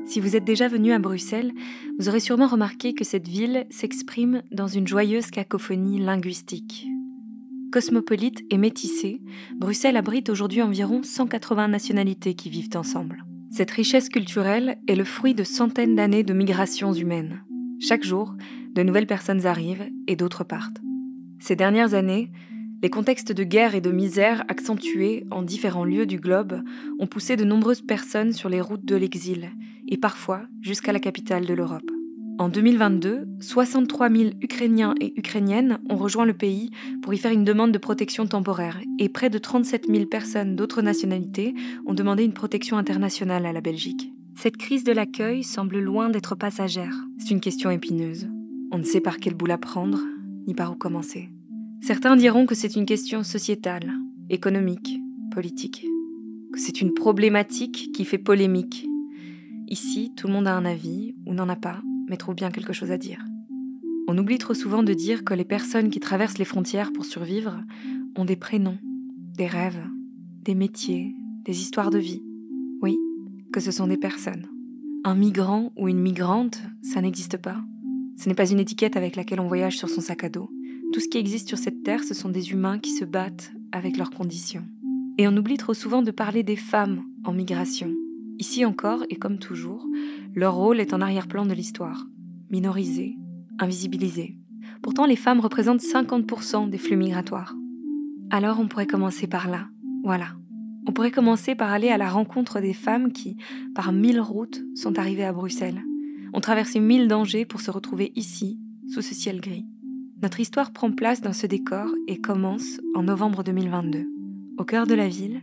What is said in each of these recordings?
Si vous êtes déjà venu à Bruxelles, vous aurez sûrement remarqué que cette ville s'exprime dans une joyeuse cacophonie linguistique. Cosmopolite et métissée, Bruxelles abrite aujourd'hui environ 180 nationalités qui vivent ensemble. Cette richesse culturelle est le fruit de centaines d'années de migrations humaines. Chaque jour, de nouvelles personnes arrivent et d'autres partent. Ces dernières années, les contextes de guerre et de misère accentués en différents lieux du globe ont poussé de nombreuses personnes sur les routes de l'exil, et parfois jusqu'à la capitale de l'Europe. En 2022, 63 000 Ukrainiens et Ukrainiennes ont rejoint le pays pour y faire une demande de protection temporaire, et près de 37 000 personnes d'autres nationalités ont demandé une protection internationale à la Belgique. Cette crise de l'accueil semble loin d'être passagère. C'est une question épineuse. On ne sait par quel bout la prendre, ni par où commencer. Certains diront que c'est une question sociétale, économique, politique, que c'est une problématique qui fait polémique. Ici, tout le monde a un avis, ou n'en a pas, mais trouve bien quelque chose à dire. On oublie trop souvent de dire que les personnes qui traversent les frontières pour survivre ont des prénoms, des rêves, des métiers, des histoires de vie. Oui, que ce sont des personnes. Un migrant ou une migrante, ça n'existe pas. Ce n'est pas une étiquette avec laquelle on voyage sur son sac à dos. Tout ce qui existe sur cette terre, ce sont des humains qui se battent avec leurs conditions. Et on oublie trop souvent de parler des femmes en migration. Ici encore, et comme toujours, leur rôle est en arrière-plan de l'histoire. Minorisé, invisibilisé. Pourtant, les femmes représentent 50% des flux migratoires. Alors on pourrait commencer par là. Voilà. On pourrait commencer par aller à la rencontre des femmes qui, par 1000 routes, sont arrivées à Bruxelles. Ont traversé 1000 dangers pour se retrouver ici, sous ce ciel gris. Notre histoire prend place dans ce décor et commence en novembre 2022. Au cœur de la ville,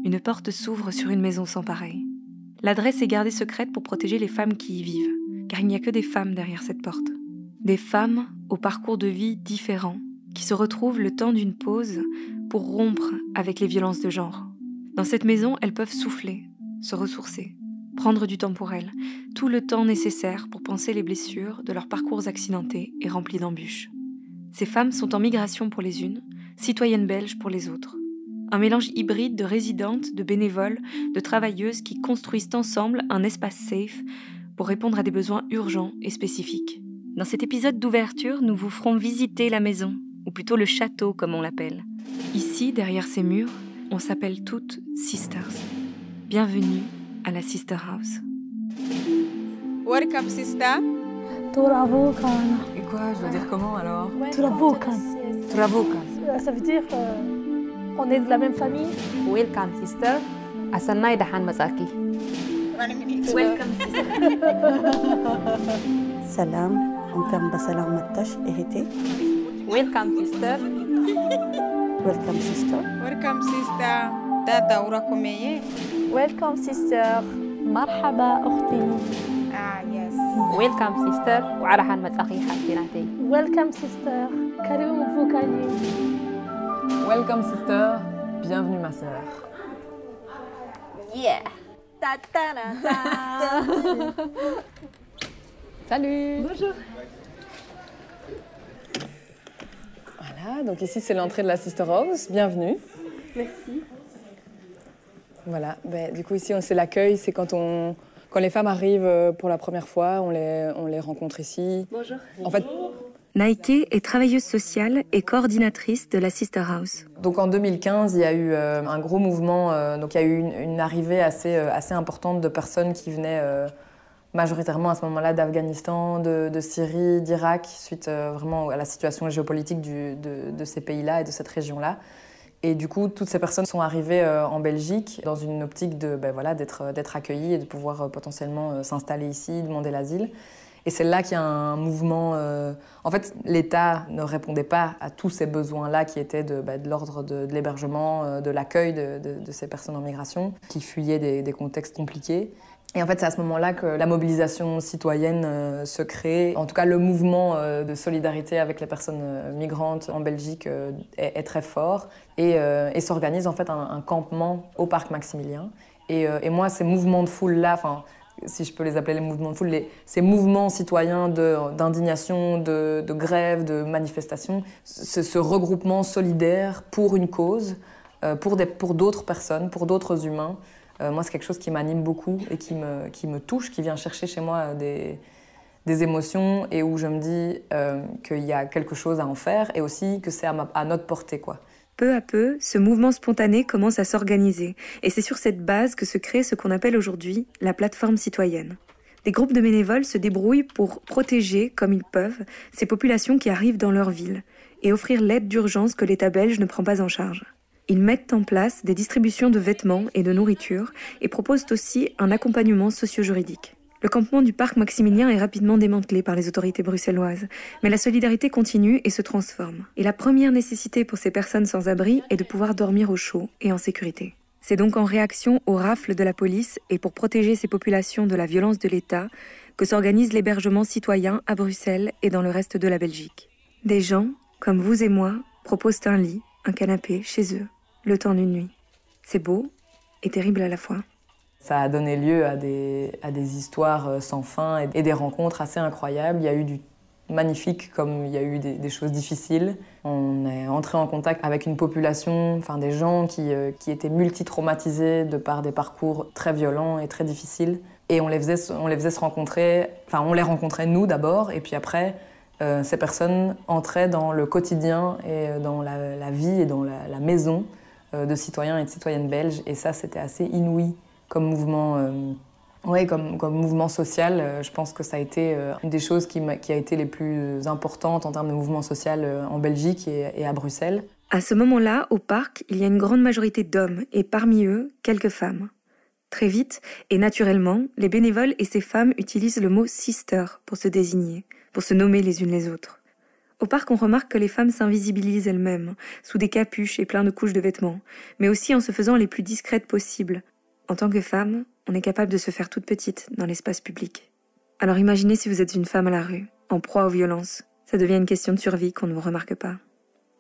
une porte s'ouvre sur une maison sans pareil. L'adresse est gardée secrète pour protéger les femmes qui y vivent, car il n'y a que des femmes derrière cette porte. Des femmes au parcours de vie différent, qui se retrouvent le temps d'une pause pour rompre avec les violences de genre. Dans cette maison, elles peuvent souffler, se ressourcer, prendre du temps pour elles, tout le temps nécessaire pour panser les blessures de leurs parcours accidentés et remplis d'embûches. Ces femmes sont en migration pour les unes, citoyennes belges pour les autres. Un mélange hybride de résidentes, de bénévoles, de travailleuses qui construisent ensemble un espace safe pour répondre à des besoins urgents et spécifiques. Dans cet épisode d'ouverture, nous vous ferons visiter la maison, ou plutôt le château comme on l'appelle. Ici, derrière ces murs, on s'appelle toutes Sisters. Bienvenue à la Sister House. Welcome, sister. Et quoi, je dois dire comment alors? Turavukan. Ça veut dire on est de la même famille. Welcome, sister. Asanay dahan mazaki. Welcome, sister. Salam, on basalam matash ehete. Welcome, sister. Welcome, sister. Welcome, sister. Dada urakomeye. Welcome sister. مرحبا أختي. Yes. Welcome, sister. وعرحان mazaki حاكيناتي. Welcome sister. Karibu mvukani. Welcome sister, bienvenue ma sœur. Yeah. Ta ta ta ta. Salut. Bonjour. Voilà, donc ici c'est l'entrée de la Sister House, bienvenue. Merci. Voilà, du coup ici c'est l'accueil, c'est quand les femmes arrivent pour la première fois, on les rencontre ici. Bonjour. En fait, Naike est travailleuse sociale et coordinatrice de la Sister House. donc en 2015, il y a eu un gros mouvement, donc il y a eu une arrivée assez importante de personnes qui venaient majoritairement à ce moment-là d'Afghanistan, de Syrie, d'Irak, suite vraiment à la situation géopolitique de ces pays-là et de cette région-là. Et du coup, toutes ces personnes sont arrivées en Belgique dans une optique d'être accueillies et de pouvoir potentiellement s'installer ici, demander l'asile. Et c'est là qu'il y a un mouvement... En fait, l'État ne répondait pas à tous ces besoins-là qui étaient de l'ordre de l'hébergement, de l'accueil de ces personnes en migration, qui fuyaient des contextes compliqués. Et en fait, c'est à ce moment-là que la mobilisation citoyenne se crée. En tout cas, le mouvement de solidarité avec les personnes migrantes en Belgique est très fort et s'organise en fait un campement au parc Maximilien. Et moi, ces mouvements de foule-là, enfin, si je peux les appeler les mouvements de foule, ces mouvements citoyens d'indignation, de grève, de manifestation, ce regroupement solidaire pour une cause, pour d'autres personnes, pour d'autres humains, Moi, c'est quelque chose qui m'anime beaucoup et qui me touche, qui vient chercher chez moi des émotions et où je me dis qu'il y a quelque chose à en faire et aussi que c'est à notre portée, quoi. Peu à peu, ce mouvement spontané commence à s'organiser et c'est sur cette base que se crée ce qu'on appelle aujourd'hui la plateforme citoyenne. Des groupes de bénévoles se débrouillent pour protéger, comme ils peuvent, ces populations qui arrivent dans leur ville et offrir l'aide d'urgence que l'État belge ne prend pas en charge. Ils mettent en place des distributions de vêtements et de nourriture et proposent aussi un accompagnement socio-juridique. Le campement du parc Maximilien est rapidement démantelé par les autorités bruxelloises, mais la solidarité continue et se transforme. Et la première nécessité pour ces personnes sans abri est de pouvoir dormir au chaud et en sécurité. C'est donc en réaction aux rafles de la police et pour protéger ces populations de la violence de l'État que s'organise l'hébergement citoyen à Bruxelles et dans le reste de la Belgique. Des gens, comme vous et moi, proposent un lit, un canapé chez eux, le temps d'une nuit. C'est beau et terrible à la fois. Ça a donné lieu à des histoires sans fin et des rencontres assez incroyables. Il y a eu du magnifique comme il y a eu des choses difficiles. On est entré en contact avec une population, enfin des gens qui étaient multi-traumatisés de par des parcours très violents et très difficiles. Et on les faisait se rencontrer, enfin on les rencontrait nous d'abord et puis après ces personnes entraient dans le quotidien et dans la vie et dans la maison de citoyens et de citoyennes belges. Et ça c'était assez inouï. Comme mouvement, comme mouvement social, je pense que ça a été une des choses qui a été les plus importantes en termes de mouvement social en Belgique et à Bruxelles. À ce moment-là, au parc, il y a une grande majorité d'hommes et parmi eux, quelques femmes. Très vite et naturellement, les bénévoles et ces femmes utilisent le mot « sister » pour se désigner, pour se nommer les unes les autres. Au parc, on remarque que les femmes s'invisibilisent elles-mêmes, sous des capuches et plein de couches de vêtements, mais aussi en se faisant les plus discrètes possibles. En tant que femme, on est capable de se faire toute petite dans l'espace public. Alors imaginez si vous êtes une femme à la rue, en proie aux violences. Ça devient une question de survie qu'on ne vous remarque pas.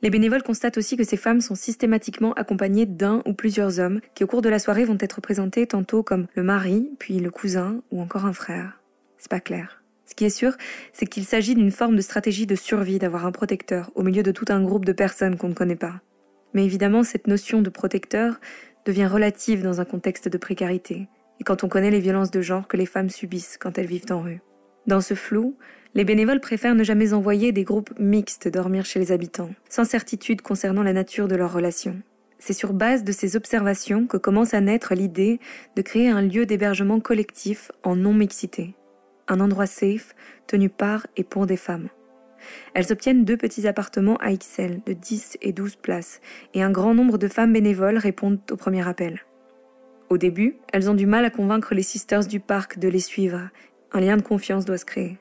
Les bénévoles constatent aussi que ces femmes sont systématiquement accompagnées d'un ou plusieurs hommes qui au cours de la soirée vont être présentés tantôt comme le mari, puis le cousin ou encore un frère. C'est pas clair. Ce qui est sûr, c'est qu'il s'agit d'une forme de stratégie de survie d'avoir un protecteur au milieu de tout un groupe de personnes qu'on ne connaît pas. Mais évidemment, cette notion de protecteur devient relative dans un contexte de précarité, et quand on connaît les violences de genre que les femmes subissent quand elles vivent en rue. Dans ce flou, les bénévoles préfèrent ne jamais envoyer des groupes mixtes dormir chez les habitants, sans certitude concernant la nature de leurs relations. C'est sur base de ces observations que commence à naître l'idée de créer un lieu d'hébergement collectif en non-mixité. Un endroit safe, tenu par et pour des femmes. Elles obtiennent 2 petits appartements à XL de 10 et 12 places et un grand nombre de femmes bénévoles répondent au premier appel. Au début, elles ont du mal à convaincre les sisters du parc de les suivre. Un lien de confiance doit se créer.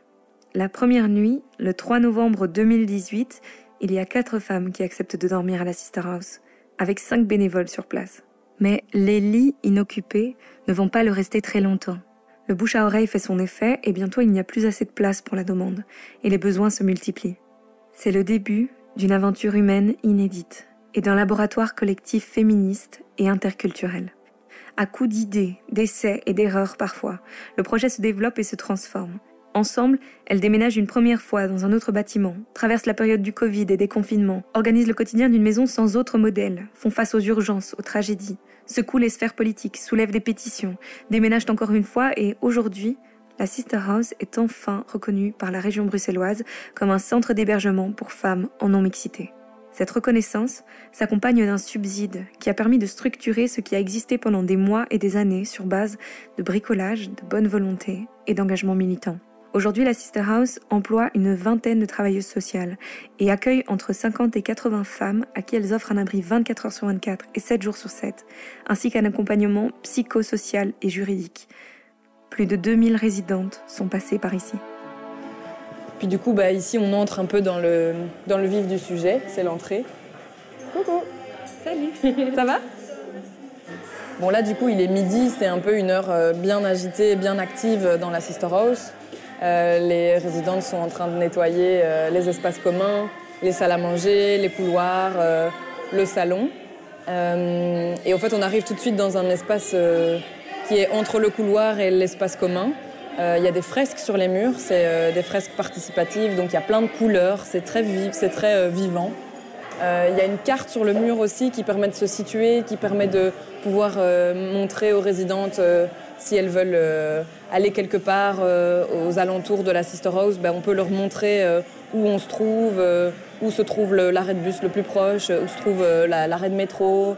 La première nuit, le 3 novembre 2018, il y a 4 femmes qui acceptent de dormir à la Sister House, avec 5 bénévoles sur place. Mais les lits inoccupés ne vont pas le rester très longtemps. Le bouche à oreille fait son effet et bientôt il n'y a plus assez de place pour la demande et les besoins se multiplient. C'est le début d'une aventure humaine inédite et d'un laboratoire collectif féministe et interculturel. À coups d'idées, d'essais et d'erreurs parfois, le projet se développe et se transforme. Ensemble, elles déménagent une première fois dans un autre bâtiment, traversent la période du Covid et des confinements, organisent le quotidien d'une maison sans autre modèle, font face aux urgences, aux tragédies, secouent les sphères politiques, soulèvent des pétitions, déménagent encore une fois et aujourd'hui, la Sister House est enfin reconnue par la région bruxelloise comme un centre d'hébergement pour femmes en non-mixité. Cette reconnaissance s'accompagne d'un subside qui a permis de structurer ce qui a existé pendant des mois et des années sur base de bricolage, de bonne volonté et d'engagement militant. Aujourd'hui, la Sister House emploie une vingtaine de travailleuses sociales et accueille entre 50 et 80 femmes à qui elles offrent un abri 24 heures sur 24 et 7 jours sur 7, ainsi qu'un accompagnement psychosocial et juridique. Plus de 2000 résidentes sont passées par ici. Puis du coup, ici, on entre un peu dans le vif du sujet, c'est l'entrée. Coucou. Salut. Ça va? Bon, là, du coup, il est midi, c'est un peu une heure bien agitée, bien active dans la Sister House. Les résidentes sont en train de nettoyer les espaces communs, les salles à manger, les couloirs, le salon. Et en fait, on arrive tout de suite dans un espace qui est entre le couloir et l'espace commun. Il y a des fresques sur les murs, c'est des fresques participatives, donc il y a plein de couleurs, c'est très vif, c'est très vivant. Il y a une carte sur le mur aussi qui permet de se situer, qui permet de pouvoir montrer aux résidentes si elles veulent aller quelque part aux alentours de la Sister House, on peut leur montrer où on se trouve, où se trouve l'arrêt de bus le plus proche, où se trouve l'arrêt de métro.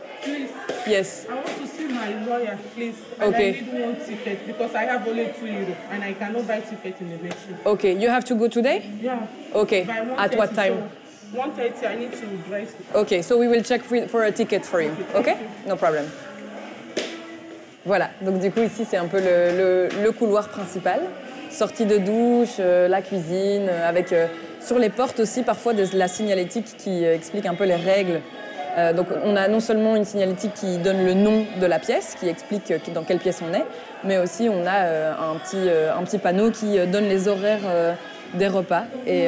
Yes. I want to see my lawyer, please. And Okay. I need one ticket because I have only €2 and I cannot buy ticket in the machine. Okay, you have to go today? Yeah. Okay, By at what 1:30, time? So 1:30, I need to dress. Okay, so we will check for a ticket for you. Okay? No problem. Voilà, donc du coup ici c'est un peu le couloir principal. Sortie de douche, la cuisine, avec sur les portes aussi parfois la signalétique qui explique un peu les règles. Donc on a non seulement une signalétique qui donne le nom de la pièce, qui explique dans quelle pièce on est, mais aussi on a un petit panneau qui donne les horaires des repas. Et,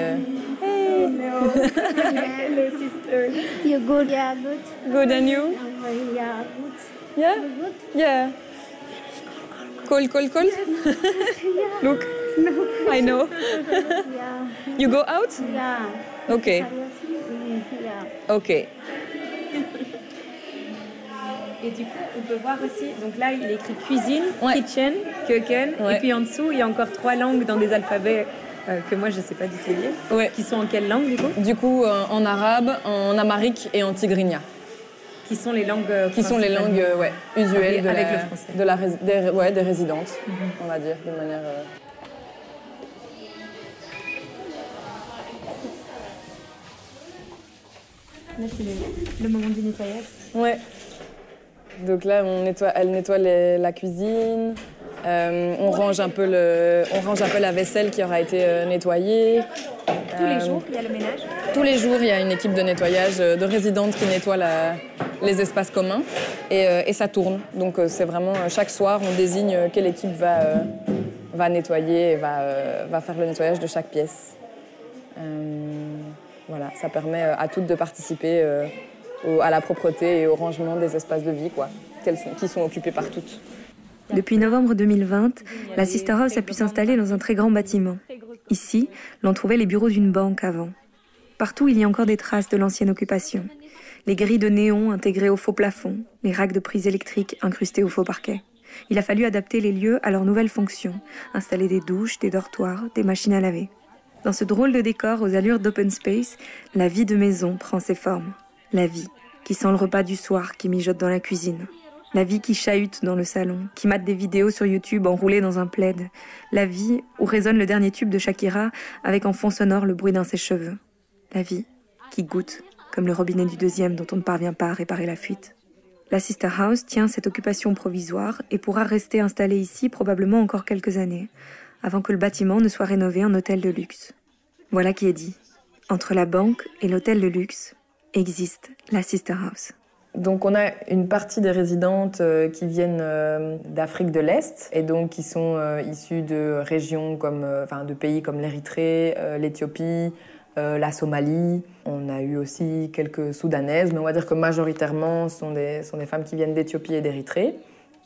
Hello, sister. You good? Yeah, good. Good, and you? Yeah, good. Yeah? You good? Yeah. Call. Look, I know. Yeah. You go out? Yeah. Okay. Yeah. Okay. Et du coup, on peut voir aussi, donc là, il est écrit cuisine, Ouais. kitchen, köken, Ouais. et puis en dessous, il y a encore 3 langues dans des alphabets que moi, je ne sais pas du tout lire. Ouais. Qui sont en quelle langue, du coup? Du coup, en arabe, en amharique et en tigrinya. Qui sont les langues Qui sont les langues usuelles Avec le français. des résidentes, on va dire, de manière... Là, c'est le moment du nettoyage. Ouais. Donc là, elle nettoie la cuisine. On range un peu la vaisselle qui aura été nettoyée. Tous les jours, il y a le ménage. Tous les jours, il y a une équipe de nettoyage de résidentes qui nettoie les espaces communs et ça tourne. Donc c'est vraiment chaque soir, on désigne quelle équipe va nettoyer et va faire le nettoyage de chaque pièce. Voilà, ça permet à toutes de participer à la propreté et au rangement des espaces de vie, qui sont occupés par toutes. Depuis novembre 2020, la Sister House a pu s'installer dans un très grand bâtiment. Ici, l'on trouvait les bureaux d'une banque avant. Partout, il y a encore des traces de l'ancienne occupation. Les grilles de néon intégrées au faux plafond, les racks de prises électriques incrustés au faux parquet. Il a fallu adapter les lieux à leurs nouvelles fonctions, installer des douches, des dortoirs, des machines à laver. Dans ce drôle de décor aux allures d'open space, la vie de maison prend ses formes. La vie qui sent le repas du soir qui mijote dans la cuisine. La vie qui chahute dans le salon, qui mate des vidéos sur YouTube enroulées dans un plaid. La vie où résonne le dernier tube de Shakira avec en fond sonore le bruit d'un sèche-cheveux. La vie qui goûte, comme le robinet du deuxième dont on ne parvient pas à réparer la fuite. La Sister House tient cette occupation provisoire et pourra rester installée ici probablement encore quelques années, avant que le bâtiment ne soit rénové en hôtel de luxe. Voilà qui est dit. Entre la banque et l'hôtel de luxe existe la Sister House. Donc on a une partie des résidentes qui viennent d'Afrique de l'Est et donc qui sont issues de régions de pays comme l'Érythrée, l'Éthiopie, la Somalie. On a eu aussi quelques Soudanaises, mais on va dire que majoritairement ce sont des femmes qui viennent d'Éthiopie et d'Érythrée.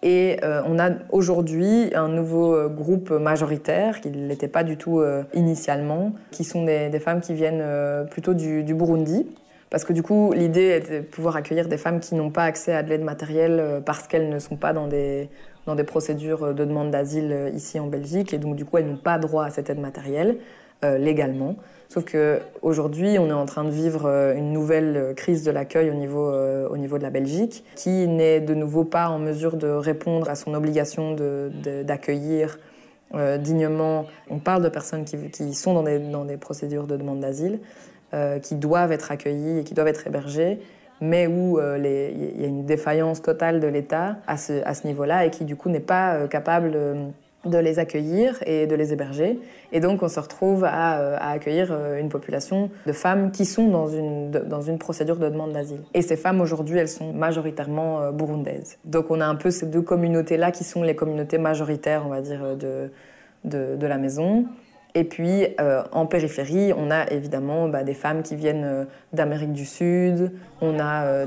Et on a aujourd'hui un nouveau groupe majoritaire, qui ne l'était pas du tout initialement, qui sont des femmes qui viennent plutôt du Burundi. Parce que du coup, l'idée est de pouvoir accueillir des femmes qui n'ont pas accès à de l'aide matérielle parce qu'elles ne sont pas dans des procédures de demande d'asile ici en Belgique. Et donc du coup, elles n'ont pas droit à cette aide matérielle légalement. Sauf qu'aujourd'hui, on est en train de vivre une nouvelle crise de l'accueil au niveau de la Belgique, qui n'est de nouveau pas en mesure de répondre à son obligation d'accueillir dignement. On parle de personnes qui sont dans des procédures de demande d'asile, qui doivent être accueillies et qui doivent être hébergées, mais où il y a une défaillance totale de l'État à ce niveau-là et qui du coup n'est pas capable de les accueillir et de les héberger. Et donc on se retrouve à accueillir une population de femmes qui sont dans une procédure de demande d'asile. Et ces femmes aujourd'hui, elles sont majoritairement burundaises. Donc on a un peu ces deux communautés-là qui sont les communautés majoritaires, on va dire, de la maison. Et puis, en périphérie, on a évidemment des femmes qui viennent d'Amérique du Sud, on a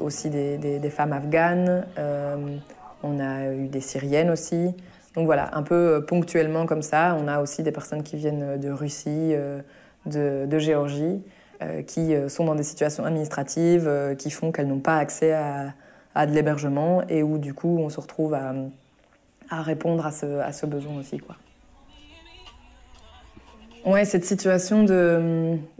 aussi des femmes afghanes, on a eu des Syriennes aussi. Donc voilà, un peu ponctuellement comme ça, on a aussi des personnes qui viennent de Russie, de Géorgie. qui sont dans des situations administratives qui font qu'elles n'ont pas accès à de l'hébergement et où du coup on se retrouve à répondre à ce besoin aussi, quoi. Ouais, cette situation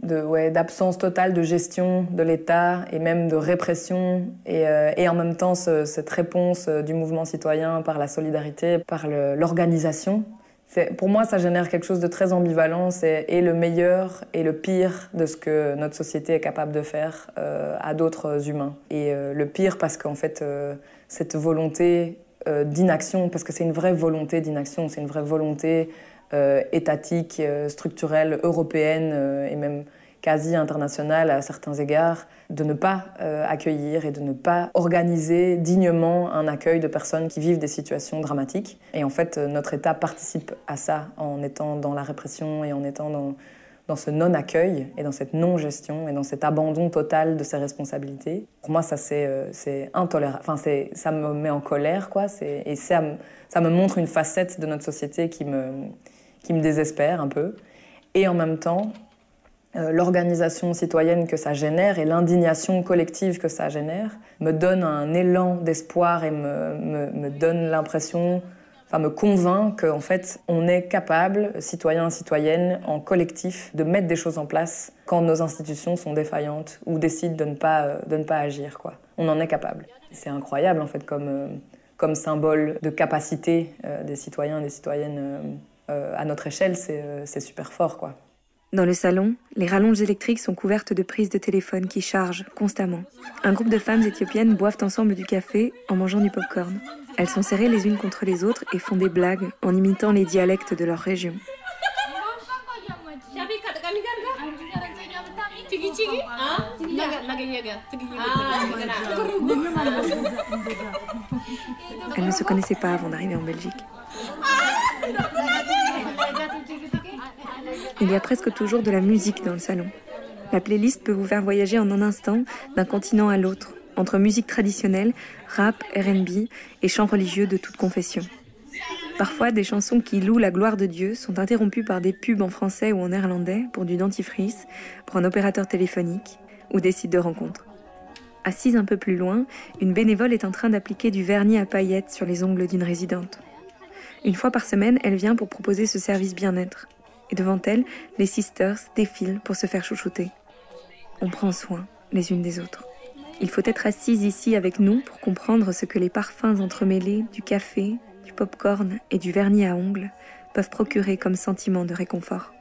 d'absence totale de gestion de l'État et même de répression et en même temps cette réponse du mouvement citoyen par la solidarité, par l'organisation. Pour moi, ça génère quelque chose de très ambivalent. C'est et le meilleur et le pire de ce que notre société est capable de faire à d'autres humains. Et le pire parce qu'en fait, cette volonté d'inaction, parce que c'est une vraie volonté d'inaction, c'est une vraie volonté étatique, structurelle, européenne et même quasi internationale à certains égards, de ne pas accueillir et de ne pas organiser dignement un accueil de personnes qui vivent des situations dramatiques. Et en fait, notre État participe à ça en étant dans la répression et en étant dans ce non-accueil et dans cette non-gestion et dans cet abandon total de ses responsabilités. Pour moi, ça, c'est intolérable. Enfin, ça me met en colère, quoi. Et ça me montre une facette de notre société qui me désespère un peu. Et en même temps, l'organisation citoyenne que ça génère et l'indignation collective que ça génère me donne un élan d'espoir et me donne l'impression, enfin me convainc qu'en fait, on est capable, citoyens et citoyennes, en collectif, de mettre des choses en place quand nos institutions sont défaillantes ou décident de ne pas agir, quoi. On en est capable. C'est incroyable, en fait, comme symbole de capacité des citoyens et des citoyennes à notre échelle, c'est super fort, quoi. Dans le salon, les rallonges électriques sont couvertes de prises de téléphone qui chargent constamment. Un groupe de femmes éthiopiennes boivent ensemble du café en mangeant du popcorn. Elles sont serrées les unes contre les autres et font des blagues en imitant les dialectes de leur région. Elles ne se connaissaient pas avant d'arriver en Belgique. Il y a presque toujours de la musique dans le salon. La playlist peut vous faire voyager en un instant d'un continent à l'autre, entre musique traditionnelle, rap, R&B et chants religieux de toute confession. Parfois, des chansons qui louent la gloire de Dieu sont interrompues par des pubs en français ou en néerlandais pour du dentifrice, pour un opérateur téléphonique ou des sites de rencontres. Assise un peu plus loin, une bénévole est en train d'appliquer du vernis à paillettes sur les ongles d'une résidente. Une fois par semaine, elle vient pour proposer ce service bien-être. Et devant elle, les sisters défilent pour se faire chouchouter. On prend soin les unes des autres. Il faut être assise ici avec nous pour comprendre ce que les parfums entremêlés du café, du pop-corn et du vernis à ongles peuvent procurer comme sentiment de réconfort.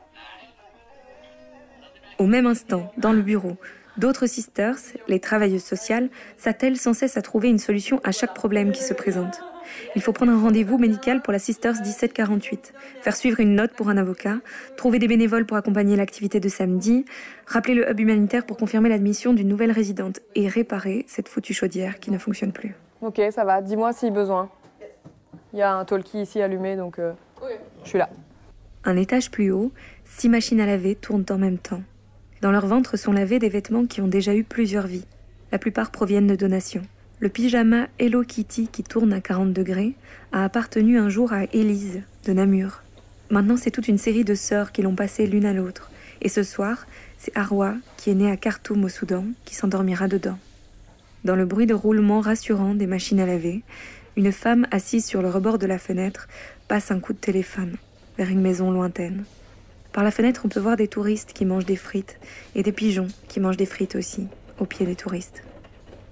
Au même instant, dans le bureau, d'autres sisters, les travailleuses sociales, s'attellent sans cesse à trouver une solution à chaque problème qui se présente. Il faut prendre un rendez-vous médical pour la Sisters 1748, faire suivre une note pour un avocat, trouver des bénévoles pour accompagner l'activité de samedi, rappeler le hub humanitaire pour confirmer l'admission d'une nouvelle résidente et réparer cette foutue chaudière qui ne fonctionne plus. Ok, ça va. Dis-moi si besoin. Il y a un talkie ici allumé, donc je suis là. Un étage plus haut, 6 machines à laver tournent en même temps. Dans leur ventre sont lavés des vêtements qui ont déjà eu plusieurs vies. La plupart proviennent de donations. Le pyjama Hello Kitty qui tourne à 40 degrés a appartenu un jour à Élise de Namur. Maintenant, c'est toute une série de sœurs qui l'ont passé l'une à l'autre. Et ce soir, c'est Arwa, qui est née à Khartoum au Soudan, qui s'endormira dedans. Dans le bruit de roulement rassurant des machines à laver, une femme assise sur le rebord de la fenêtre passe un coup de téléphone vers une maison lointaine. Par la fenêtre, on peut voir des touristes qui mangent des frites et des pigeons qui mangent des frites aussi, au pied des touristes.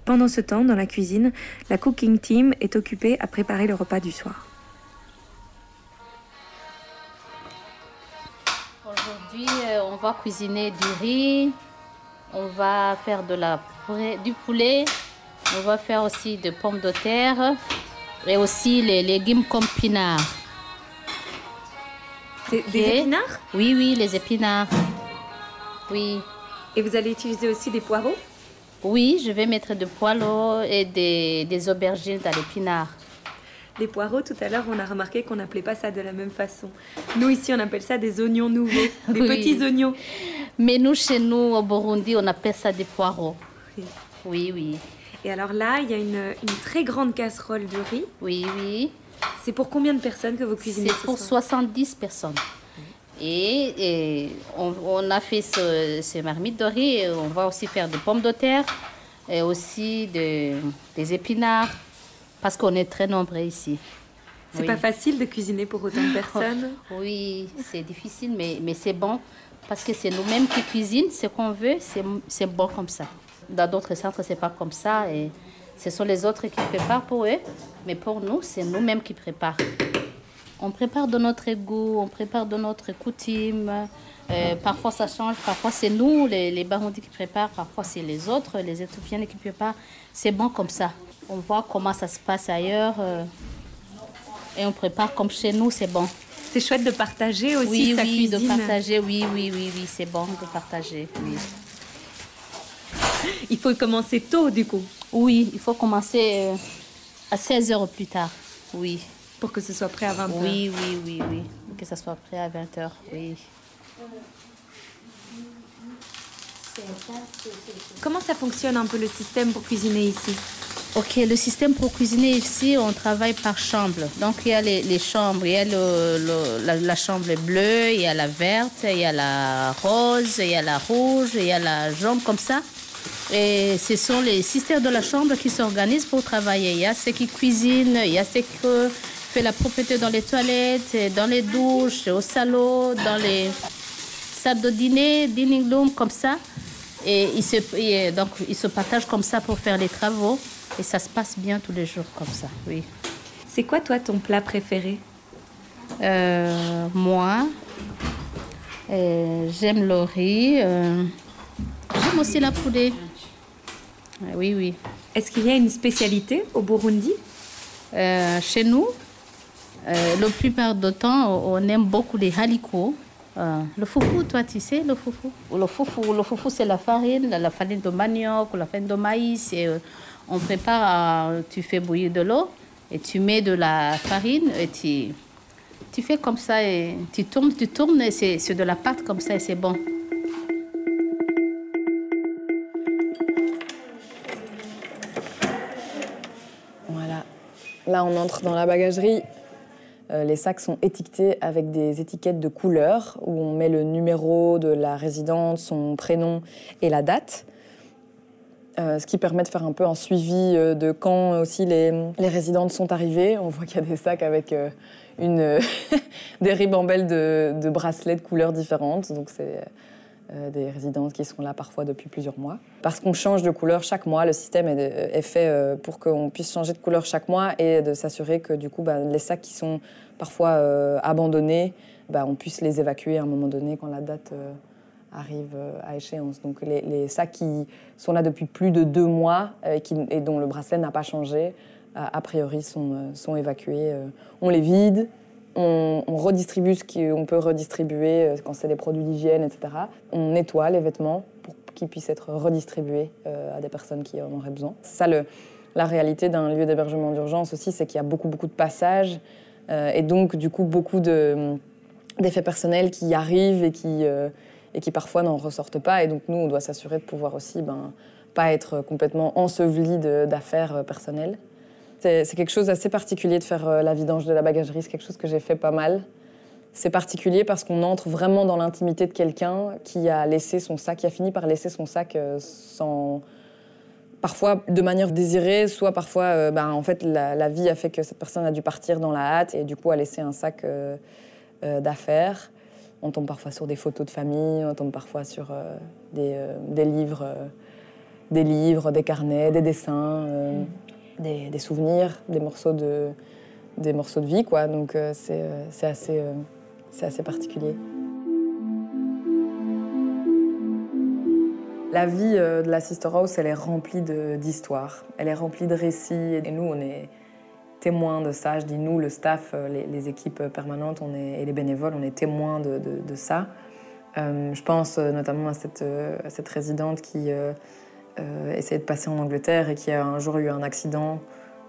Pendant ce temps, dans la cuisine, la cooking team est occupée à préparer le repas du soir. Aujourd'hui, on va cuisiner du riz, on va faire du poulet, on va faire aussi des pommes de terre et aussi les légumes comme pinards. C'est des épinards ? Oui, les épinards. Oui. Et vous allez utiliser aussi des poireaux ? Oui, je vais mettre des poireaux et des aubergines dans l'épinard. Les poireaux, tout à l'heure, on a remarqué qu'on n'appelait pas ça de la même façon. Nous, ici, on appelle ça des oignons nouveaux, des petits oignons. Mais nous, chez nous, au Burundi, on appelle ça des poireaux. Oui. Et alors là, il y a une très grande casserole de riz. Oui. C'est pour combien de personnes que vous cuisinez ce soir ? C'est pour 70 personnes. Et on a fait ces marmites de riz. Et on va aussi faire des pommes de terre et aussi des épinards parce qu'on est très nombreux ici. C'est pas facile de cuisiner pour autant de personnes. Oui, c'est difficile, mais c'est bon parce que c'est nous-mêmes qui cuisinent ce qu'on veut. C'est bon comme ça. Dans d'autres centres, c'est pas comme ça. Et ce sont les autres qui préparent pour eux. Mais pour nous, c'est nous-mêmes qui préparons. On prépare de notre goût, on prépare de notre coutume. Parfois, ça change. Parfois, c'est nous, les Baroundis, qui préparent. Parfois, c'est les autres, les Éthiopiennes qui préparent. C'est bon comme ça. On voit comment ça se passe ailleurs. Et on prépare comme chez nous, c'est bon. C'est chouette de partager aussi sa cuisine. Oui, de partager, oui, c'est bon de partager, oui. Il faut commencer tôt, du coup. Oui, il faut commencer à 16 heures plus tard, oui. Pour que ce soit prêt à 20 heures. Oui. Que ça soit prêt à 20 heures, oui. Comment ça fonctionne un peu le système pour cuisiner ici? Ok, le système pour cuisiner ici, on travaille par chambre. Donc il y a les chambres, il y a la chambre bleue, il y a la verte, il y a la rose, il y a la rouge, il y a la jaune comme ça. Et ce sont les sisters de la chambre qui s'organisent pour travailler. Il y a ceux qui cuisinent, il y a ceux qui font la propreté dans les toilettes, dans les douches, au salon, dans les salles de dîner, dining room, comme ça. Et donc ils se partagent comme ça pour faire les travaux. Et ça se passe bien tous les jours comme ça, oui. C'est quoi, toi, ton plat préféré? Moi, j'aime le riz. J'aime aussi la poulet. Oui. Est-ce qu'il y a une spécialité au Burundi? Chez nous, la plupart du temps, on aime beaucoup les haricots. Le foufou, toi, tu sais, le foufou? Le foufou, c'est la farine de manioc ou la farine de maïs. Et, on prépare, tu fais bouillir de l'eau et tu mets de la farine et tu fais comme ça et tu tournes et c'est de la pâte comme ça et c'est bon. Voilà. Là, on entre dans la bagagerie. Les sacs sont étiquetés avec des étiquettes de couleur où on met le numéro de la résidente, son prénom et la date. Ce qui permet de faire un peu un suivi de quand aussi les résidentes sont arrivées. On voit qu'il y a des sacs avec des ribambelles de bracelets de couleurs différentes. Donc c'est des résidentes qui sont là parfois depuis plusieurs mois. Parce qu'on change de couleur chaque mois, le système est fait pour qu'on puisse changer de couleur chaque mois et de s'assurer que du coup, les sacs qui sont parfois abandonnés, on puisse les évacuer à un moment donné quand la date arrive à échéance. Donc les sacs qui sont là depuis plus de 2 mois et dont le bracelet n'a pas changé, a priori sont évacués. On les vide, on redistribue ce qu'on peut redistribuer quand c'est des produits d'hygiène, etc. On nettoie les vêtements pour qu'ils puissent être redistribués à des personnes qui en auraient besoin. C'est ça la réalité d'un lieu d'hébergement d'urgence aussi, c'est qu'il y a beaucoup de passages et donc du coup beaucoup d'effets personnels qui arrivent et qui parfois n'en ressortent pas. Et donc nous, on doit s'assurer de pouvoir aussi pas être complètement enseveli d'affaires personnelles. C'est quelque chose d'assez particulier de faire la vidange de la bagagerie. C'est quelque chose que j'ai fait pas mal. C'est particulier parce qu'on entre vraiment dans l'intimité de quelqu'un qui a laissé son sac, qui a fini par laisser son sac parfois de manière désirée, soit parfois, en fait, la vie a fait que cette personne a dû partir dans la hâte et du coup a laissé un sac d'affaires. On tombe parfois sur des photos de famille, on tombe parfois sur des livres, des carnets, des dessins, des souvenirs, des morceaux de vie, quoi. Donc c'est assez particulier. La vie de la Sister House, elle est remplie d'histoires, elle est remplie de récits. Et nous, on est témoins de ça. Je dis nous, le staff, les équipes permanentes et les bénévoles, on est témoins de ça. Je pense notamment à cette résidente qui essayait de passer en Angleterre et qui a un jour eu un accident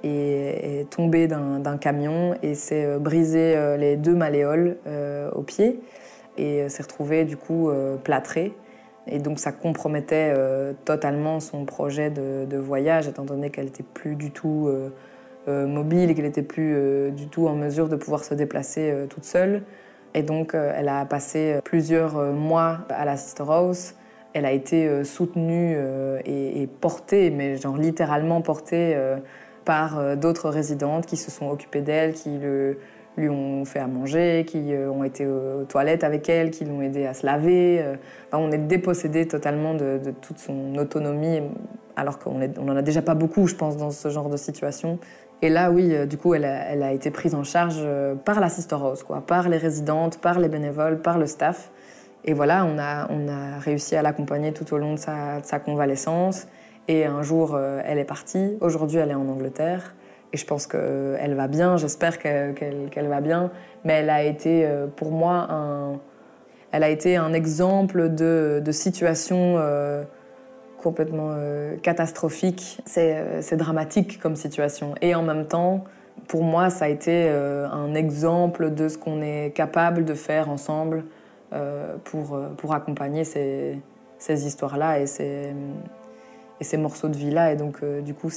et est tombée d'un camion et s'est brisé les 2 malléoles au pied et s'est retrouvée du coup plâtrée. Et donc ça compromettait totalement son projet de voyage, étant donné qu'elle n'était plus du tout mobile et qu'elle n'était plus du tout en mesure de pouvoir se déplacer toute seule. Et donc, elle a passé plusieurs mois à la Sister House. Elle a été soutenue et portée, mais genre littéralement portée par d'autres résidentes qui se sont occupées d'elle, qui lui ont fait à manger, qui ont été aux toilettes avec elle, qui l'ont aidée à se laver. Enfin, on est dépossédé totalement de toute son autonomie, alors qu'on n'en a déjà pas beaucoup, je pense, dans ce genre de situation. Et là, oui, du coup, elle a été prise en charge par la Sister House, quoi, par les résidentes, par les bénévoles, par le staff. Et voilà, on a réussi à l'accompagner tout au long de sa convalescence. Et un jour, elle est partie. Aujourd'hui, elle est en Angleterre. Et je pense qu'elle va bien, j'espère qu'elle va bien. Mais elle a été, pour moi, elle a été un exemple de situation complètement catastrophique. C'est dramatique comme situation. Et en même temps, pour moi, ça a été un exemple de ce qu'on est capable de faire ensemble pour accompagner ces histoires-là et ces morceaux de vie-là. Et donc, du coup,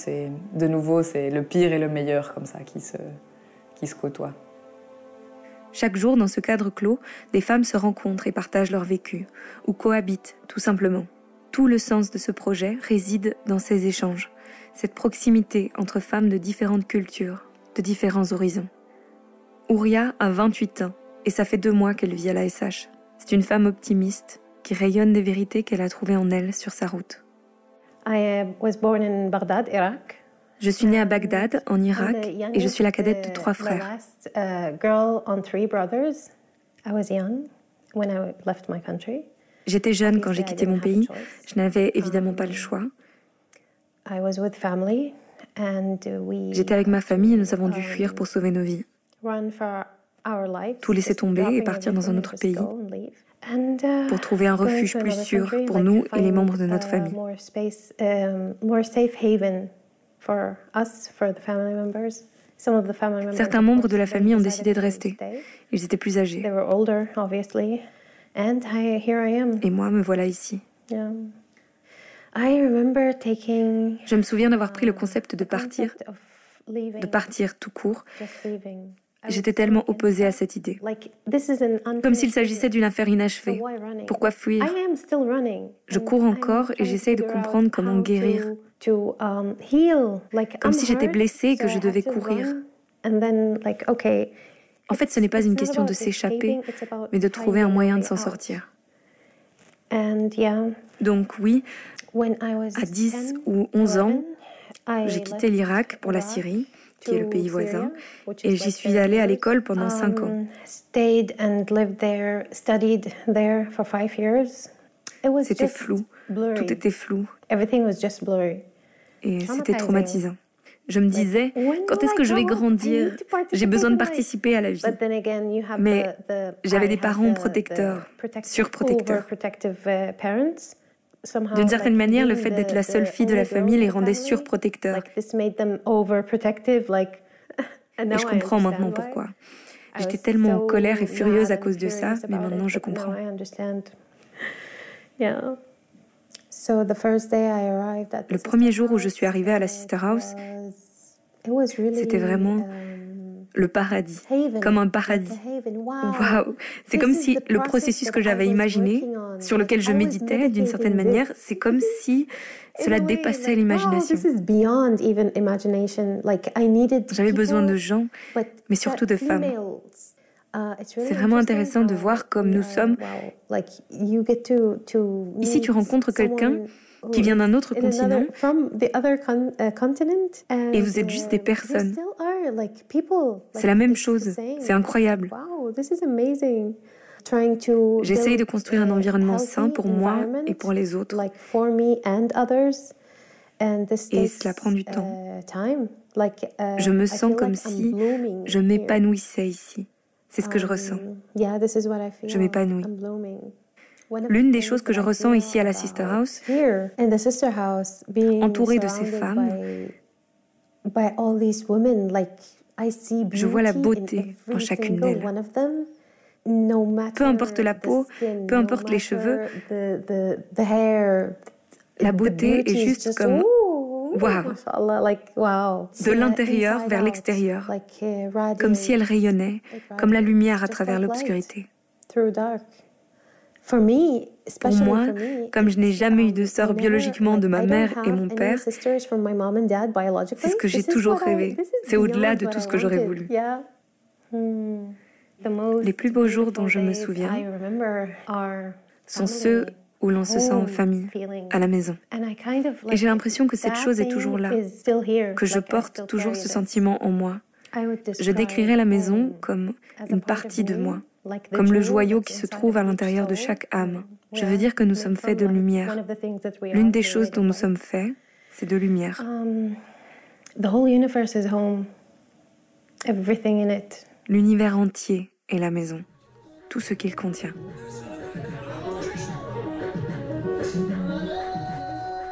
de nouveau, c'est le pire et le meilleur comme ça qui se côtoient. Chaque jour, dans ce cadre clos, des femmes se rencontrent et partagent leur vécu, ou cohabitent, tout simplement. Tout le sens de ce projet réside dans ces échanges, cette proximité entre femmes de différentes cultures, de différents horizons. Ouria a 28 ans et ça fait 2 mois qu'elle vit à la SH. C'est une femme optimiste qui rayonne des vérités qu'elle a trouvées en elle sur sa route. I was born in Baghdad, Iraq. Je suis née à Bagdad, en Irak, et je suis la cadette de 3 frères. Girl on 3 brothers. I was young when I left my country. J'étais jeune quand j'ai quitté mon pays. Je n'avais évidemment pas le choix. J'étais avec ma famille et nous avons dû fuir pour sauver nos vies. Tout laisser tomber et partir dans un autre pays pour trouver un refuge plus sûr pour nous et les membres de notre famille. Certains membres de la famille ont décidé de rester. Ils étaient plus âgés. Et moi, me voilà ici. Je me souviens d'avoir pris le concept de partir tout court. J'étais tellement opposée à cette idée. Comme s'il s'agissait d'une affaire inachevée. Pourquoi fuir? Je cours encore et j'essaye de comprendre comment guérir. Comme si j'étais blessée et que je devais courir. En fait, ce n'est pas une question de s'échapper, mais de trouver un moyen de s'en sortir. Donc oui, à 10 ou 11 ans, j'ai quitté l'Irak pour la Syrie, qui est le pays voisin, et j'y suis allée à l'école pendant 5 ans. C'était flou, tout était flou, et c'était traumatisant. Je me disais, quand est-ce que je vais grandir? J'ai besoin de participer à la vie. Mais j'avais des parents protecteurs, surprotecteurs. D'une certaine manière, le fait d'être la seule fille de la famille les rendait surprotecteurs. Et je comprends maintenant pourquoi. J'étais tellement en colère et furieuse à cause de ça, mais maintenant je comprends. Le premier jour où je suis arrivée à la Sister House, c'était vraiment le paradis, comme un paradis. Waouh! C'est comme si le processus que j'avais imaginé, sur lequel je méditais d'une certaine manière, c'est comme si cela dépassait l'imagination. J'avais besoin de gens, mais surtout de femmes. C'est vraiment intéressant de voir comme nous sommes. Ici, tu rencontres quelqu'un qui vient d'un autre continent et vous êtes juste des personnes. C'est la même chose, c'est incroyable. J'essaye de construire un environnement sain pour moi et pour les autres. Et cela prend du temps. Je me sens comme si je m'épanouissais ici. C'est ce que je ressens. Je m'épanouis. L'une des choses que je ressens ici à la Sister House, entourée de ces femmes, je vois la beauté en chacune d'elles. Peu importe la peau, peu importe les cheveux, la beauté est juste comme De l'intérieur vers l'extérieur, comme si elle rayonnait, comme la lumière à travers l'obscurité. Pour moi, comme je n'ai jamais eu de sœur biologiquement de ma mère et mon père, c'est ce que j'ai toujours rêvé. C'est au-delà de tout ce que j'aurais voulu. Les plus beaux jours dont je me souviens sont ceux où l'on se sent en famille, à la maison. Et j'ai l'impression que cette chose est toujours là, que je porte toujours ce sentiment en moi. Je décrirais la maison comme une partie de moi, comme le joyau qui se trouve à l'intérieur de chaque âme. Je veux dire que nous sommes faits de lumière. L'une des choses dont nous sommes faits, c'est de lumière. L'univers entier est la maison, tout ce qu'il contient.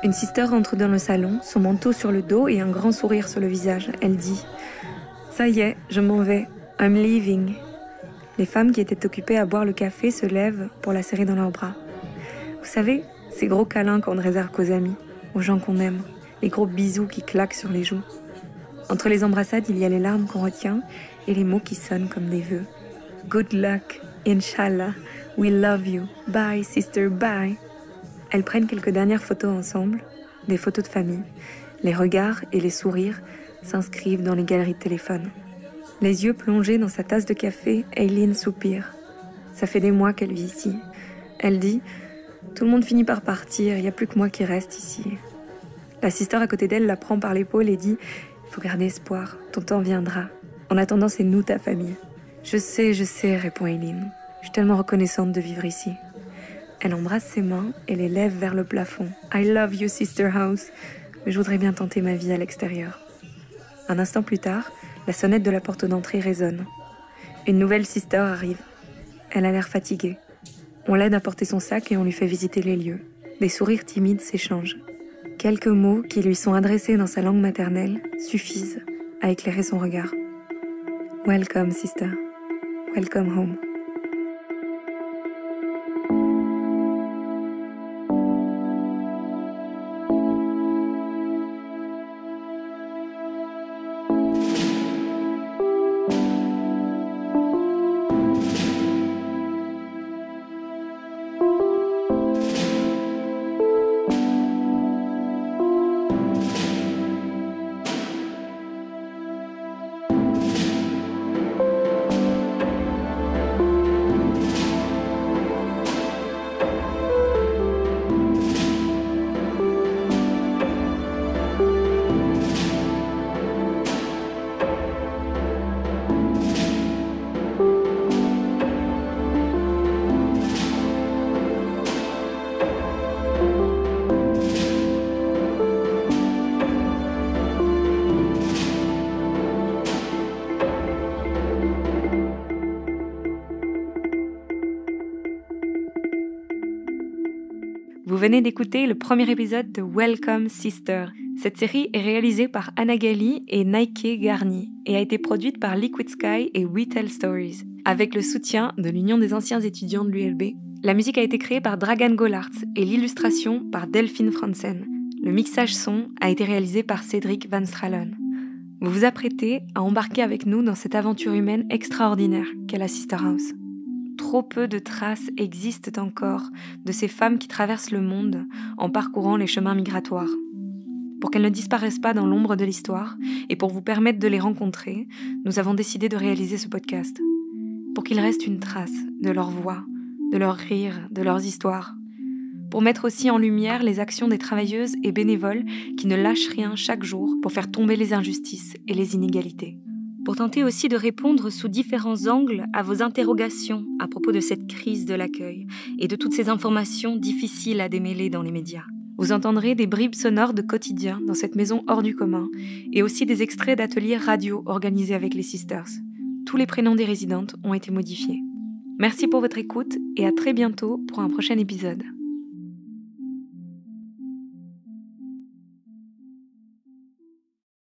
Une sister entre dans le salon, son manteau sur le dos et un grand sourire sur le visage. Elle dit « Ça y est, je m'en vais. I'm leaving. » Les femmes qui étaient occupées à boire le café se lèvent pour la serrer dans leurs bras. Vous savez, ces gros câlins qu'on ne réserve qu'aux amis, aux gens qu'on aime, les gros bisous qui claquent sur les joues. Entre les embrassades, il y a les larmes qu'on retient et les mots qui sonnent comme des vœux. Good luck, Inch'Allah, we love you, bye sister, bye. Elles prennent quelques dernières photos ensemble, des photos de famille. Les regards et les sourires s'inscrivent dans les galeries de téléphone. Les yeux plongés dans sa tasse de café, Aileen soupire. Ça fait des mois qu'elle vit ici. Elle dit « Tout le monde finit par partir, il n'y a plus que moi qui reste ici. » La sister à côté d'elle la prend par l'épaule et dit « Il faut garder espoir, ton temps viendra. En attendant, c'est nous ta famille. » Je sais, répond Aileen. Je suis tellement reconnaissante de vivre ici. Elle embrasse ses mains et les lève vers le plafond. « I love you, sister house. Mais je voudrais bien tenter ma vie à l'extérieur. » Un instant plus tard, la sonnette de la porte d'entrée résonne. Une nouvelle sister arrive. Elle a l'air fatiguée. On l'aide à porter son sac et on lui fait visiter les lieux. Des sourires timides s'échangent. Quelques mots qui lui sont adressés dans sa langue maternelle suffisent à éclairer son regard. « Welcome, sister. Welcome home. » Vous venez d'écouter le premier épisode de Welcome Sister. Cette série est réalisée par Anna Gali et Nike Garni et a été produite par Liquid Sky et We Tell Stories, avec le soutien de l'Union des anciens étudiants de l'ULB. La musique a été créée par Dragan Golart et l'illustration par Delphine Franzen. Le mixage son a été réalisé par Cédric Van Stralen. Vous vous apprêtez à embarquer avec nous dans cette aventure humaine extraordinaire qu'est la Sister House. Trop peu de traces existent encore de ces femmes qui traversent le monde en parcourant les chemins migratoires. Pour qu'elles ne disparaissent pas dans l'ombre de l'histoire et pour vous permettre de les rencontrer, nous avons décidé de réaliser ce podcast. Pour qu'il reste une trace de leur voix, de leurs rires, de leurs histoires. Pour mettre aussi en lumière les actions des travailleuses et bénévoles qui ne lâchent rien chaque jour pour faire tomber les injustices et les inégalités. Pour tenter aussi de répondre sous différents angles à vos interrogations à propos de cette crise de l'accueil et de toutes ces informations difficiles à démêler dans les médias. Vous entendrez des bribes sonores de quotidien dans cette maison hors du commun et aussi des extraits d'ateliers radio organisés avec les Sisters. Tous les prénoms des résidentes ont été modifiés. Merci pour votre écoute et à très bientôt pour un prochain épisode.